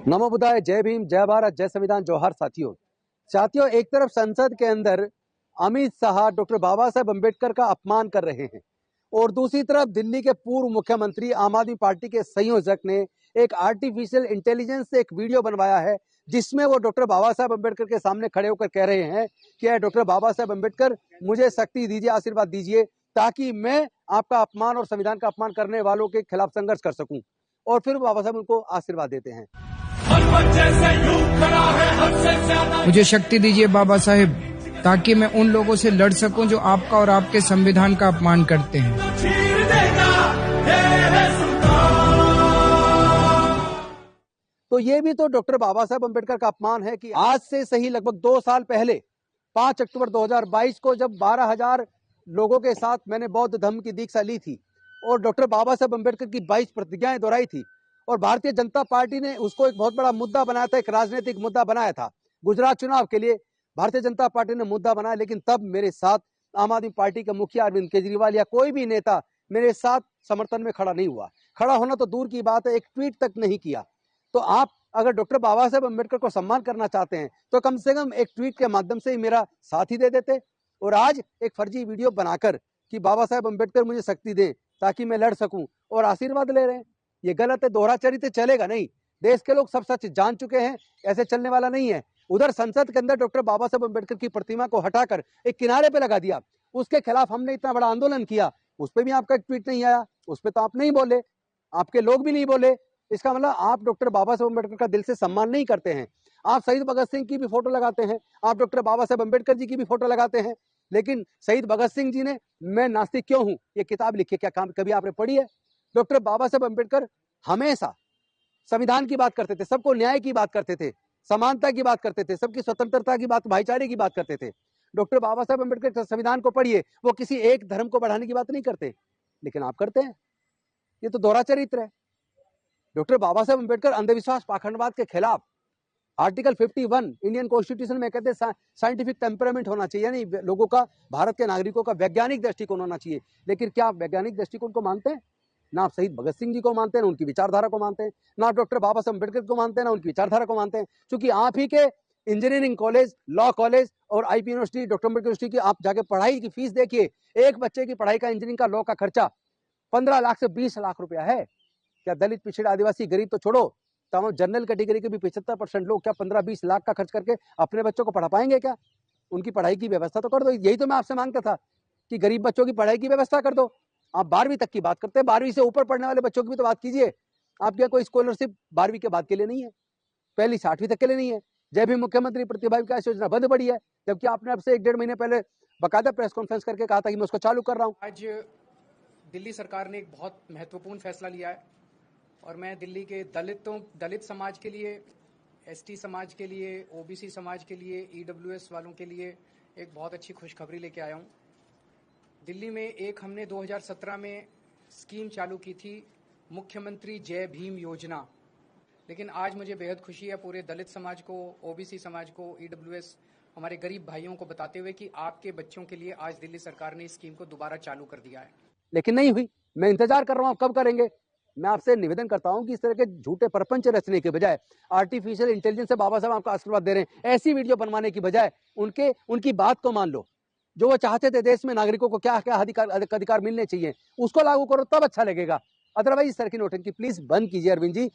नमो बुद्धाय, जय भीम, जय भारत, जय संविधान, जोहार साथियों। एक तरफ संसद के अंदर अमित शाह डॉक्टर बाबा साहेब अम्बेडकर का अपमान कर रहे हैं और दूसरी तरफ दिल्ली के पूर्व मुख्यमंत्री आम आदमी पार्टी के संयोजक ने एक आर्टिफिशियल इंटेलिजेंस से एक वीडियो बनवाया है जिसमें वो डॉक्टर बाबा साहेब अम्बेडकर के सामने खड़े होकर कह रहे हैं कि डॉक्टर बाबा साहेब अम्बेडकर मुझे शक्ति दीजिए, आशीर्वाद दीजिए ताकि मैं आपका अपमान और संविधान का अपमान करने वालों के खिलाफ संघर्ष कर सकूं। और फिर बाबा साहेब उनको आशीर्वाद देते हैं। मुझे शक्ति दीजिए बाबा साहेब, ताकि मैं उन लोगों से लड़ सकूं जो आपका और आपके संविधान का अपमान करते हैं। तो ये भी तो डॉक्टर बाबा साहेब अम्बेडकर का अपमान है कि आज से सही लगभग 2 साल पहले 5 अक्टूबर 2022 को जब 12,000 लोगों के साथ मैंने बौद्ध धर्म की दीक्षा ली थी और डॉक्टर बाबा साहेब अम्बेडकर की 22 प्रतिज्ञाएं दोहराई थी और भारतीय जनता पार्टी ने उसको एक बहुत बड़ा मुद्दा बनाया था, एक राजनीतिक मुद्दा बनाया था। गुजरात चुनाव के लिए भारतीय जनता पार्टी ने मुद्दा बनाया, लेकिन तब मेरे साथ आम आदमी पार्टी के मुखिया अरविंद केजरीवाल या कोई भी नेता मेरे साथ समर्थन में खड़ा नहीं हुआ। खड़ा होना तो दूर की बात है, एक ट्वीट तक नहीं किया। तो आप अगर डॉक्टर बाबा साहेब अम्बेडकर को सम्मान करना चाहते हैं तो कम से कम एक ट्वीट के माध्यम से ही मेरा साथ ही दे देते। और आज एक फर्जी वीडियो बनाकर कि बाबा साहेब अम्बेडकर मुझे शक्ति दें ताकि मैं लड़ सकूं और आशीर्वाद ले रहे हैं, ये गलत है। दोहरा चरित्र चलेगा नहीं। देश के लोग सब सच जान चुके हैं, ऐसे चलने वाला नहीं है। उधर संसद के अंदर डॉक्टर बाबा साहेब अम्बेडकर की प्रतिमा को हटाकर एक किनारे पे लगा दिया, उसके खिलाफ हमने इतना बड़ा आंदोलन किया, उस पर भी आपका एक ट्वीट नहीं आया, उस पर तो आप नहीं बोले, आपके लोग भी नहीं बोले। इसका मतलब आप डॉक्टर बाबा साहेब अम्बेडकर का दिल से सम्मान नहीं करते हैं। आप शहीद भगत सिंह की भी फोटो लगाते हैं, आप डॉक्टर बाबा साहेब अम्बेडकर जी की भी फोटो लगाते हैं, लेकिन शहीद भगत सिंह जी ने मैं नास्तिक क्यों हूं ये किताब लिखी, क्या कभी आपने पढ़ी है? डॉक्टर बाबा साहेब अम्बेडकर हमेशा संविधान की बात करते थे, सबको न्याय की बात करते थे, समानता की बात करते थे, सबकी स्वतंत्रता की बात, भाईचारे की बात करते थे। डॉक्टर बाबा साहेब अम्बेडकर संविधान को पढ़िए, वो किसी एक धर्म को बढ़ाने की बात नहीं करते, लेकिन आप करते हैं। ये तो दोहरा चरित्र है। डॉक्टर बाबा साहेब अम्बेडकर अंधविश्वास पाखंडवाद के खिलाफ आर्टिकल 51 इंडियन कॉन्स्टिट्यूशन में कहते हैं साइंटिफिक टेम्परामेंट होना चाहिए, यानी लोगों का, भारत के नागरिकों का वैज्ञानिक दृष्टिकोण होना चाहिए। लेकिन क्या आप वैज्ञानिक दृष्टिकोण को मानते हैं? ना आप शहीद भगत सिंह जी को मानते हैं, ना उनकी विचारधारा को मानते हैं, ना आप डॉक्टर बाबा साहेब अम्बेडकर को मानते हैं, ना उनकी विचारधारा को मानते हैं। क्योंकि आप ही के इंजीनियरिंग कॉलेज, लॉ कॉलेज और IP university, doctor Ambedkar university की आप जाके पढ़ाई की फीस देखिए। एक बच्चे की पढ़ाई का, इंजीनियरिंग का, लॉ का खर्चा 15 लाख से 20 लाख रुपया है। क्या दलित, पिछड़े, आदिवासी, गरीब तो छोड़ो, तमाम जनरल कैटेगरी के भी 75% लोग क्या 15-20 लाख का खर्च करके अपने बच्चों को पढ़ा पाएंगे? क्या उनकी पढ़ाई की व्यवस्था तो कर दो। यही तो मैं आपसे मांगता था कि गरीब बच्चों की पढ़ाई की व्यवस्था कर दो। आप 12वीं तक की बात करते हैं, 12वीं से ऊपर पढ़ने वाले बच्चों की भी तो बात कीजिए। आपके यहाँ कोई स्कॉलरशिप 12वीं के बाद के लिए नहीं है, पहली 8वीं तक के लिए नहीं है। जय भी मुख्यमंत्री प्रतिभा विकास योजना बंद पड़ी है, जबकि आपने अब से 1-1.5 महीने पहले बाकायदा प्रेस कॉन्फ्रेंस करके कहा था कि मैं उसको चालू कर रहा हूँ। आज दिल्ली सरकार ने एक बहुत महत्वपूर्ण फैसला लिया है और मैं दिल्ली के दलित समाज के लिए, एसटी समाज के लिए, ओबीसी समाज के लिए, ईडब्ल्यूएस वालों के लिए एक बहुत अच्छी खुशखबरी लेके आया हूँ। दिल्ली में हमने 2017 में स्कीम चालू की थी, मुख्यमंत्री जय भीम योजना। लेकिन आज मुझे बेहद खुशी है पूरे दलित समाज को, ओबीसी समाज को, ईडब्ल्यूएस, हमारे गरीब भाइयों को बताते हुए कि आपके बच्चों के लिए आज दिल्ली सरकार ने इस स्कीम को दोबारा चालू कर दिया है। लेकिन नहीं हुई। मैं इंतजार कर रहा हूँ, कब करेंगे। मैं आपसे निवेदन करता हूं कि इस तरह के झूठे प्रपंच रचने के बजाय आर्टिफिशियल इंटेलिजेंस से बाबा साहब आपको आशीर्वाद दे रहे हैं, ऐसी वीडियो बनवाने की बजाय उनकी बात को मान लो। जो वो चाहते थे देश में नागरिकों को क्या क्या अधिकार मिलने चाहिए, उसको लागू करो, तब अच्छा लगेगा। अदरवाइज इस तरह की नोटंकी प्लीज बंद कीजिए अरविंद जी।